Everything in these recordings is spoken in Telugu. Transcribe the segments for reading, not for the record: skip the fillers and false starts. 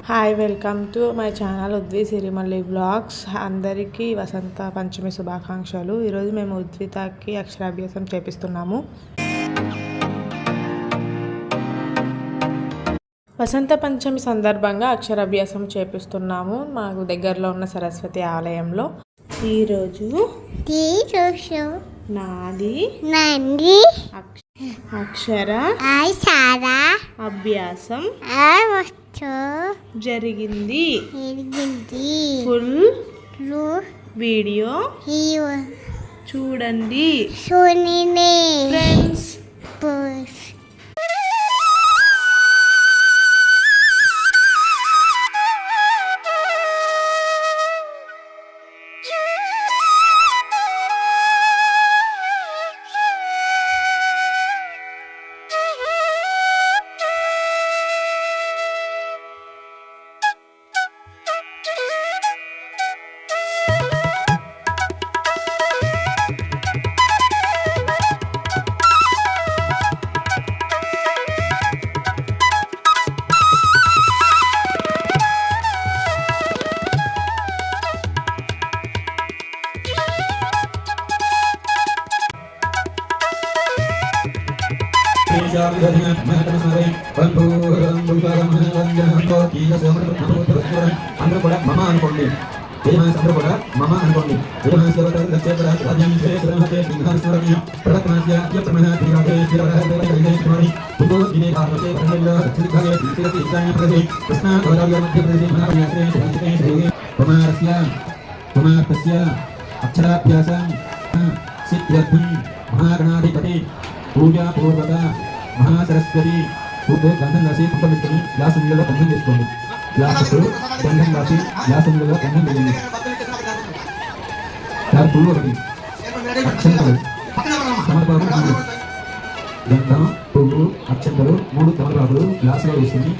Hi, welcome to my channel Udvi Sirimalli vlogs. అందరికీ వసంత పంచమి శుభాకాంక్షలు. ఈరోజు మేము ఉద్వితకి అక్షరాభ్యాసం చేపిస్తున్నాము. వసంత పంచమి సందర్భంగా అక్షరాభ్యాసం చేపిస్తున్నాము మాకు దగ్గరలో ఉన్న సరస్వతి ఆలయంలో. ఈరోజు నాది అక్షర అభ్యాసం జరిగింది. ఫుల్ వీడియో చూడండి ఫ్రెండ్స్. అందరూ కూడా మమ అనుకోండి. అందరూ కూడా మమ అనుకోండి. అక్షరాభ్యాసం సిద్ధ్యర్థం మహాగణాధిపతి పూజా పూర్వక మహాసరస్వతి గంధం రాసి పుట్టబెట్టుకుని వ్యాసంలో గంధం చేసుకోండి. వ్యాసకు గంధం రాసి వ్యాసంలో గంధం వేయండి. దాని పువ్వు ఒకటి అక్షంతలు తమలపాకు గంధం పువ్వు అక్షంతలు 3 తమలపాకులు గ్లాసులో వేసుకుని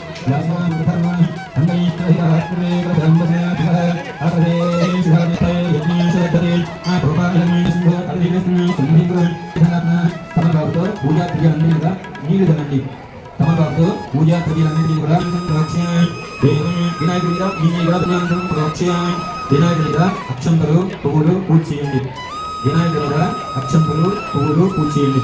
తమలపాకుతో పూజా క్రియలన్నీ కూడా నీళ్లు తినండి. తమలపాకుతో పూజా క్రియలన్నింటినీ కూడా వినాయకుడిగా అక్షంతలు పువ్వులు పూజ చేయండి. వినాయకుడిగా అక్షంతలు పువ్వులు పూజ చేయండి.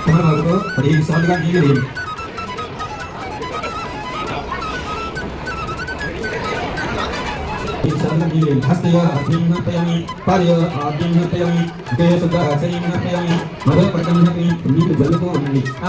తమలపాకుతో 15 సార్లుగా నీళ్లు వేయండి. హస్తయో అగ్నిపయామి పాదయో ఆగ్నిపయామి దేశుద్ధపయామి మరో పట్టణి నీకు జరుగుతూ ఉండండి. ఆ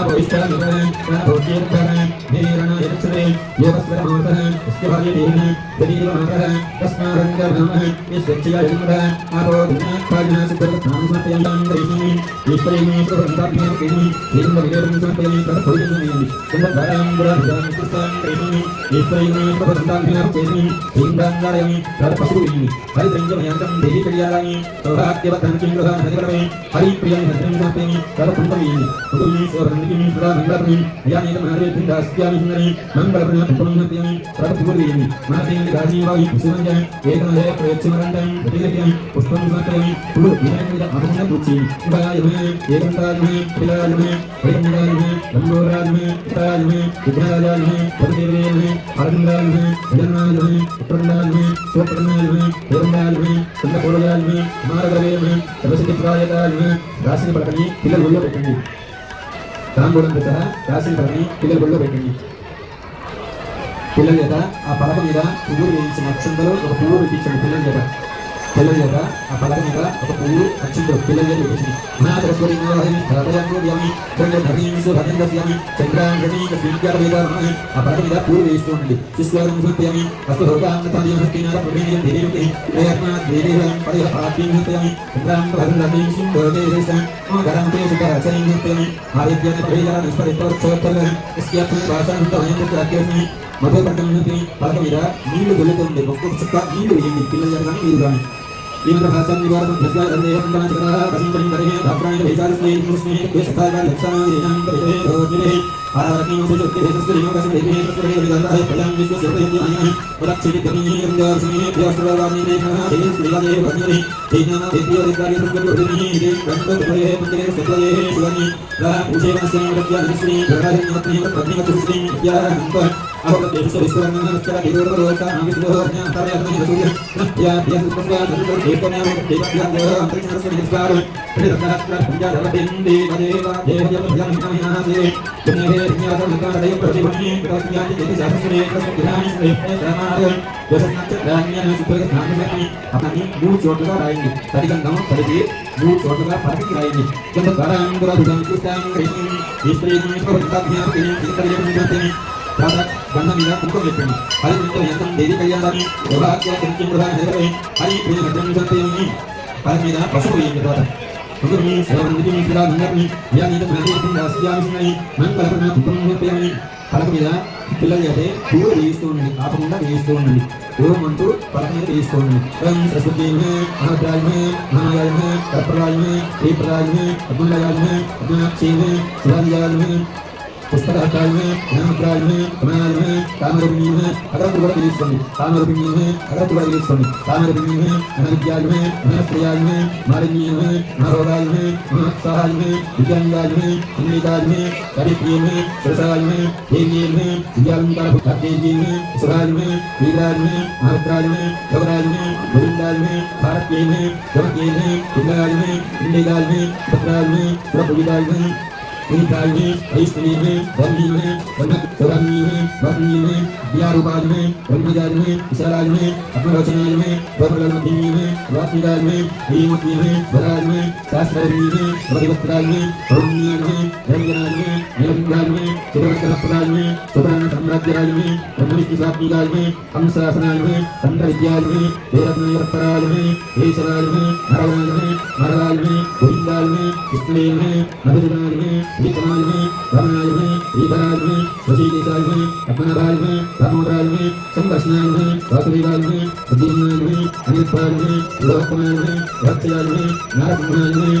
పశువుని హరిద్రంజమయంతం దేవి కళ్యాణాన్ని సౌభాగ్యవతం కింగ్రహ నగరమే హరిప్రియం హరిద్రంజమేని సర్వపుండమేని ఉదయీ సోరందికి సురా మంగళప్రమి అయానేతం హరిద్రం దాస్యామి సుందరి మంగళప్రమ పుండమేని సర్వపుండమేని మనసేని గాజీవాయి కుసుమంజ ఏకనాయ ప్రయత్నరంతం ప్రతిగత్యం పుష్పం సమర్పయామి పుడు వినాయకుడి ఆగమన పూచి ఉదాయమే ఏకంతాయమే పిలాయమే వైకుంఠాయమే లంబోరాయమే ఇతాయమే విఘ్నాయమే పరదేవయమే ఆనందాయమే జగన్నాయమే ఉత్తరాయమే శివప్రదాయమే దేవనాయమే చంద్రకోడయాయమే కుమారగరవేయమే సర్వసిద్ధిప్రాయకాయమే రాశిని పలకని పిల్లలు ఒళ్ళో పెట్టండి. తాంబూలంతో సహా రాశిని పలకని పిల్లలు ఒళ్ళో పెట్టండి. పిల్లల చేత ఆ పలక మీద పువ్వులు వేయించిన అక్షంతలు ఒక పువ్వు పెట్టించండి. పిల్లల చేత ఆ పలక మీద ఒక పువ్వు అక్షంతలు పిల్లల చేత పెట్టింది. ఆ పలక మీద పువ్వు వేస్తూ ఉండండి. శిష్యామి మధు పట్టణంలోకి పలక మీద నీళ్లు దొల్లుతుంది. ఒక్కొక్క చుక్క నీళ్లు వేయండి. పిల్లలు కానీ మీరు కానీ ఇంద్రభాసం నివారణం ధర్మ आरावती उपयुक्त देशस्त्रीयों का संदेह है विगंधा है प्रयाम विश्व सर्वयज्ञ आयन प्रक्षित कमी रंगार्षणे प्यास्त्रवादी देखना देश श्रीवादे भजने तेना देवी अधिकारी संगठने देश गंध भये पुत्रे सत्वये शिवानी रा उसे नस्य रत्या श्री ग्रहाहि नमति प्रज्ञा तुष्टि या हंत अहो देश विश्वरन नमस्कार देवरोसा विष्णु ज्ञाताय सूर्य या देश प्रज्ञा सर्व देवन्या देवया अंतरिक्ष से नमस्कार प्रदत्ता पंजा रवदेंदे देवा देव भजन से पुण्य न्यासमकादय प्रतिवन्ये प्रज्ञाति देति शास्त्रे प्रज्ञानि श्रेष्ठ समार दशनक्षत्रान्यन सुप्रज्ञानि अपनी मूल चोटगा रायंगे तदिगंगम तदिगे मूल चोटगा पार्टी रायंगे जब करांगुरा भुजं कृष्णां कृष्णं इस्त्रीं प्रवृत्ताभ्यां किन्तरियं निजते प्रातः गन्धमिदा कुंकुम लेपनि हरिमितो यन्तं देवी कल्याणानि सौभाग्य किंचिं प्रधान हेतवे हरि प्रिय भजन सत्यमि हरिमिदा पशुप्रियं प्रातः Pagurni seorang sudah mengerti yang itu menjadi tindak siang sinai mangkal pernah kumpulnya kalau kita పిల్లలు అయితే పూలు తీస్తూ ఉండండి ఆపకుండా తీస్తూ ఉండండి పూలు అంటూ పక్కన తీస్తూ ఉండండి సరస్వతీమే మహాద్రాయమే మహాయాయమే కర్పరాయమే శ్రీప్రదాయమే అగ్నిలయాయమే అగ్నాక్షీమే శివాలయాయమే పుస్తకాచార్యమే జ్ఞానప్రాయమే కమలాయమే కామరూపిణీమే అగరత్తు కూడా తీసుకోండి కామరూపిణీమే అగరత్తు కూడా తీసుకోండి కామరూపిణీమే ఘనవిద్యాయమే ఘనప్రియాయమే మాలిన్యమే మహోదాయమే మహోత్సాహాయమే విద్యాంగాయమే సంగీతాయమే కవిప్రియమే సురసాయమే దేవ్యేమే విద్యాలంకార భక్తేజీమే సురాయమే వీరాయమే మహత్రాయమే గౌరాయమే గోవిందాయమే భారత్యేమే గమకేమే విద్యాయమే ఇండిగాయమే భద్రాయమే పురపుజిదాయమే उनकायमे ऐश्वर्यमे धर्मीमे वनसौराम्यमे वाग्मीमे व्यारूपायमे ब्रह्मजायमे विशालायमे आत्मवचनायमे गौरवलब्धिमे वात्मीयायमे हेमत्मीमे वरायमे शास्त्रयमे भगवत्रायमे पौर्ण्यायमे रंजनायमे नीलकंठायमे चित्रवक्रप्रदायमे सुब्रह्मण्य साम्राज्यरायमे ब्रह्मविष्णुसात्मिकायमे हंसासनायमे तन्त्रविद्यायमे वेदज्ञानपरायमे ईश्वरायमे नारायणमे नारायणमे गोविन्दायमे कृष्णेयमे मधुसूदनायमे विक्रमायमे रमणायमे ईधरायमे वशीकेशायमे अपनारायमे दामोदरायमे संकर्षणायमे वासुदेवायमे प्रद्युम्नायमे अनिरुद्धायमे लोकमायमे वत्सयायमे नारसिंहायमे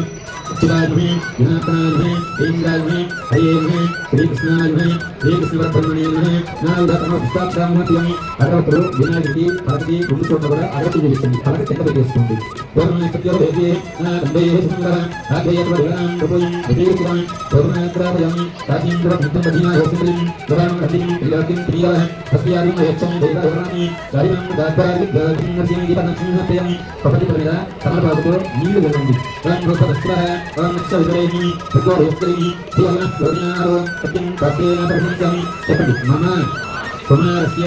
अच्युतायमे विनाशनायमे इंद्रायमे हरेयमे श्रीकृष्णायमे श्रीकृष्णपरब्रह्मण्यमे नारदतम पुष्पाक्षामहत्यमे అగరవతులు వినాయకుడికి భక్తి రెండు చోట్ల కూడా అగరత్తు చూపిస్తుంది అలాగే చెత్త పెట్టేస్తుంది పూర్ణ సత్యం వేదే దండే సుందర ఆగ్రయత్వరం ప్రభుయం ప్రతీర్తిరం పూర్ణాత్రాభయం రాజేంద్ర భక్తం బధినా యోసిద్రిం పురాణం రతిం ప్రియాకిం ప్రియ సత్యారిం యచ్చం దేవరామి చారిమం దాద్రాగి గదిం నరసింహ దీపనక్షిణ్యతయం ప్రపతి పరిద సమలపాదుతో నీళ్లు వెళ్ళండి రం రూపదస్త్ర రం నక్ష విదరేమి భగో యోక్రిమి శ్రీయమ గౌర్యారో సత్యం కాకేన ప్రసంగమి చెప్పండి మమ కుమారస్య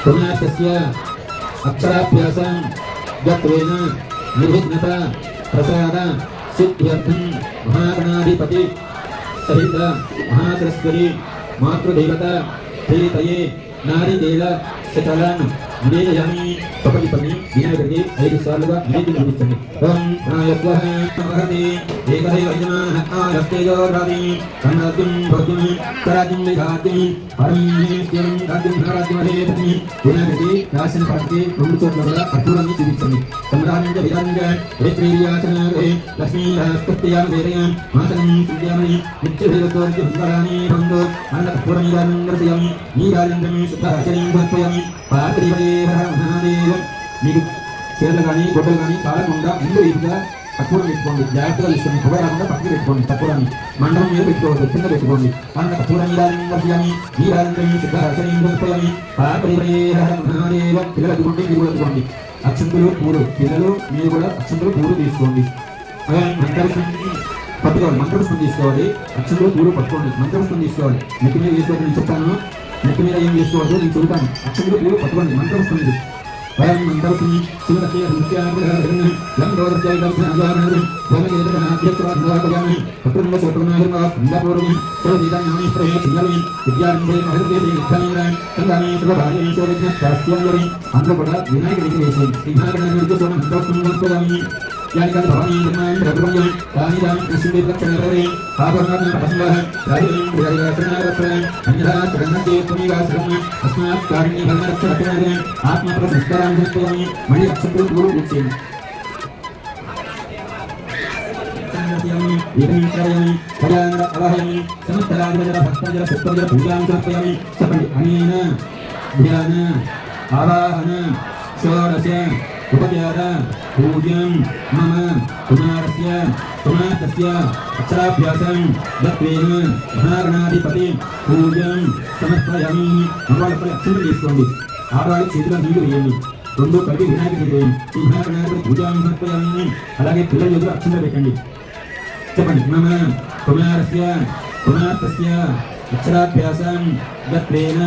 पुण्यास्य अक्षराभ्यासं गत्वेन निर्विघ्नत प्रसाद सिद्ध्यर्थं महागणाधिपति सहित महासरस्वती मातृदेवता प्रीतये नारिकेल सकलं निवेदयामि प्रपदिपनि विनायकर्ये 5 सालुगा निवेदन చూపించండి ఓం నాయస్వః నమః ఏకదైవజనః ఆరస్తేజో రాది సన్నద్యం భక్తిం కరాజిం విఘాతిం పరమేశ్వరం రాజ్యం రాజ్యమహేపతి వినాయకర్ये రాసిన పాటికి 2 చోట్ల కూడా అద్భుతాన్ని చూపించండి సంరాజంజ విధానంగా రేత్రీయాచనారే లక్ష్మీ రాష్ట్రత్యాం వేరయాం మాతరం సుద్యామి నిత్యభేదతోర్తి భంగరాని బంధో అన్నకపూర్ణిదానం దర్శయామి నీరాజంజం శుద్ధాచరిం భక్తయామి పాత్రివే మహాదేవ మీకు చీరలు కానీ గొడ్డలు కానీ కాలకుండా ముందు వీటిగా కర్పూరం పెట్టుకోండి జాగ్రత్తగా తీసుకోండి పొగ రాకుండా పక్కన పెట్టుకోండి కర్పూరాన్ని మండలం మీద పెట్టుకోవద్దు కింద పెట్టుకోండి అన్న కర్పూరం నీరాజంజమి నీరాజంజమి శుద్ధాచరిం భక్తయామి పాత్రివే మహాదేవ పిల్లలు అదుకోండి మీరు కూడా అదుకోండి అక్షంతులు పూలు పిల్లలు మీరు కూడా అక్షంతులు పూలు తీసుకోండి పట్టుకోవాలి మంత్రపుష్పం తీసుకోవాలి అక్షంతులు పూలు పట్టుకోండి మంత్రపుష్పం తీసుకోవాలి నెత్తి మీద తీసుకోవాలి నేను చెప్తాను నెత్తి మీద ఏం చేసుకోవద్దు నేను చెబుతాను అక్షంతులు పూలు పట్టుకోండి మంత్రపుష్పం ఇది వయం మంత్రపుష్పం శివరకే నృత్యాగ్రహం లంగోదర్జైదర్శనాగారం భోమకేతనాధ్యత్వాన్ని పట్టున్న సోపనాగరంగా ఇందాపూర్వం సోదీదాన్ని ప్రహే సింగలి విద్యారంభే మహర్దేశి నిత్యానంద సంగామి శుభభార్య శోభజ్ఞ శాస్త్రంగరి అందరూ కూడా వినాయకుడికి వేసేది సింహాగణానికి సోమ మంత్రపుష్పం సమర్పయామి यानिकानि भवानि निर्माण प्रभुर्यं कानिदां कृष्णदेव लक्षणरे पापनात्म प्रसंगः राजेन विहरियासनारत्र अन्यथा चरणते पुनीगासरम् अस्मात् कारिणी भगवरक्षणरे आत्मप्रसंस्कारान् समर्पयामि मणि अक्षतु गुरु उच्चेन स्थापयामि दीपं कारयामि भजानर अवहयामि समस्तराजर भक्तजर पुत्रजर पूजां समर्पयामि सपदि अनेन ध्यान आवाहन षोडश उपचार पूज्यं मम कुमारस्य कुमारस्य अक्षराभ्यासं दत्वेन महागणाधिपति पूज्यं समर्पयामि అమ్మవాళ్ళపై అక్షంతలు తీసుకోండి ఆడవాళ్ళ చేతిలో నీళ్లు వేయండి రెండు కలిపి వినాయకుడికి వేయండి ఈ వినాయకుడి పూజాన్ని సమర్పయామి అలాగే పిల్లల ఎదురు అక్షంతలు పెట్టండి చెప్పండి మమ కుమారస్య కుమార్తెస్య అక్షరాభ్యాసం దత్వేన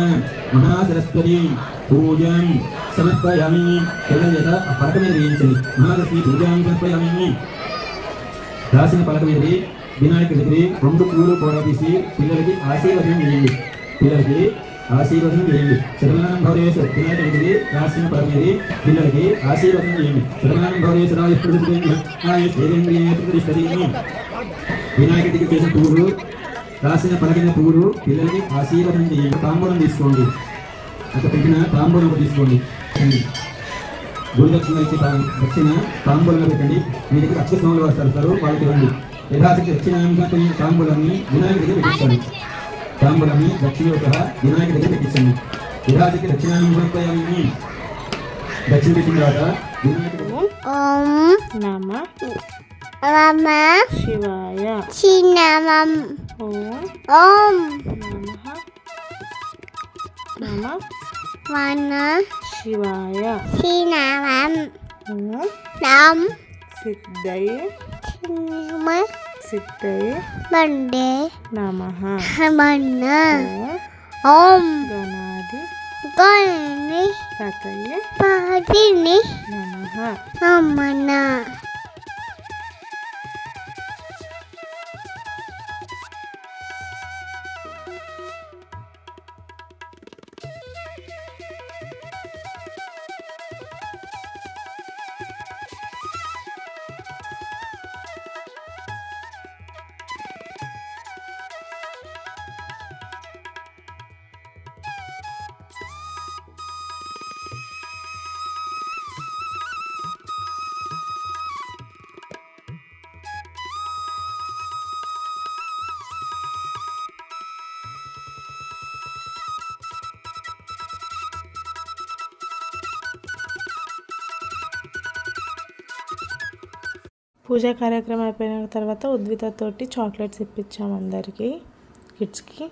మహాసరస్వతి పూజం సమర్పయామి పిల్లల చేత ఆ పలక మీద వేయించండి మహాలక్ష్మి పూజాన్ని సమర్పయామి రాసిన పలక మీద వినాయకుడి దగ్గర రెండు పూలు కూడా తీసి పిల్లలకి ఆశీర్వదం చేయండి పిల్లలకి ఆశీర్వదం చేయండి శతమానం భవరేశ వినాయకుడి దగ్గర రాసిన పలక మీద పిల్లలకి ఆశీర్వదం చేయండి శతమానం భవరేశ వినాయకుడి దగ్గర చేసిన పూలు రాసిన పలకిన పూలు పిల్లలకి ఆశీర్వదం చేయండి తాంబూలం తీసుకోండి అక్కడ పెట్టిన తాంబూలం తీసుకోండి గురుదక్షిణ ఇచ్చి దక్షిణ తాంబూలంగా పెట్టండి మీ దగ్గర అక్షస్వాములు వస్తారు వాళ్ళకి ఇవ్వండి యథాశక్తి దక్షిణాంగా తాంబూలాన్ని వినాయకుడి దగ్గర పెట్టించండి తాంబూలాన్ని దక్షిణోత్తర వినాయకుడి దగ్గర పెట్టించండి యథాశక్తి దక్షిణాంగాన్ని దక్షిణ పెట్టిన తర్వాత వినాయకుడు ఓం నమః శివాయ ఓం నమః శివాయ ఓం సిద్ధయే నమః ఓం గణాధి పతయే నమః పూజా కార్యక్రమం అయిపోయిన తర్వాత ఉద్వితతోటి చాక్లెట్స్ ఇప్పించాము అందరికీ కిడ్స్కి.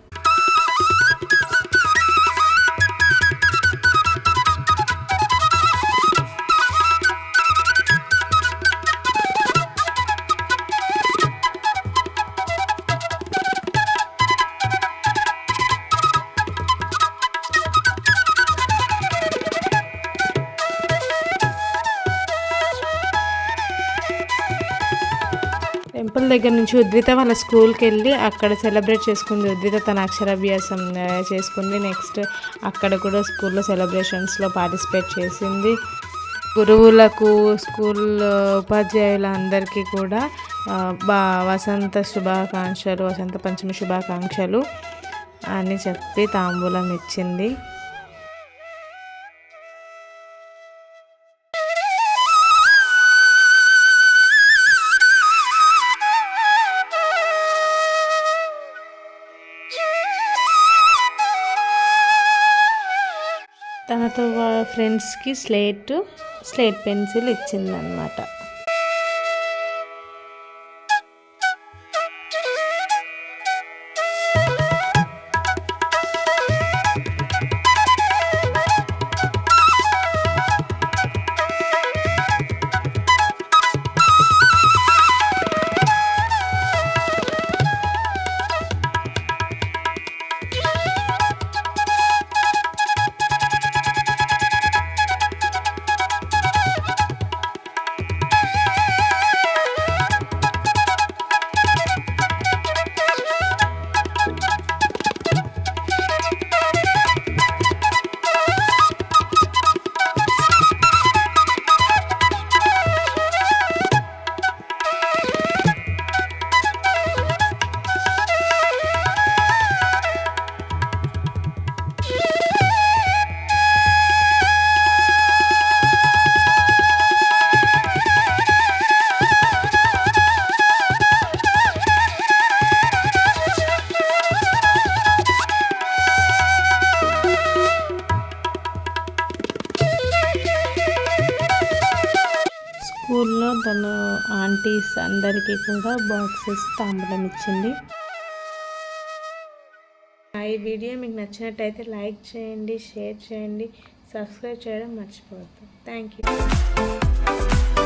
టెంపుల్ దగ్గర నుంచి ఉద్విత వాళ్ళ స్కూల్కి వెళ్ళి అక్కడ సెలబ్రేట్ చేసుకుంది. ఉద్విత తన అక్షరాభ్యాసం చేసుకుంది. నెక్స్ట్ అక్కడ కూడా స్కూల్లో సెలబ్రేషన్స్లో పార్టిసిపేట్ చేసింది. గురువులకు స్కూల్ ఉపాధ్యాయులందరికీ కూడా వసంత శుభాకాంక్షలు, వసంత పంచమి శుభాకాంక్షలు అని చెప్పి తాంబూలం ఇచ్చింది. తనతో ఫ్రెండ్స్కి స్లేట్ పెన్సిల్ ఇచ్చిందనమాట. స్కూల్లో తను ఆంటీస్ అందరికీ కూడా బాక్సెస్ తాంబూలం ఇచ్చింది. ఈ వీడియో మీకు నచ్చినట్టయితే లైక్ చేయండి, షేర్ చేయండి, సబ్స్క్రైబ్ చేయడం మర్చిపోవద్దు. Thank you.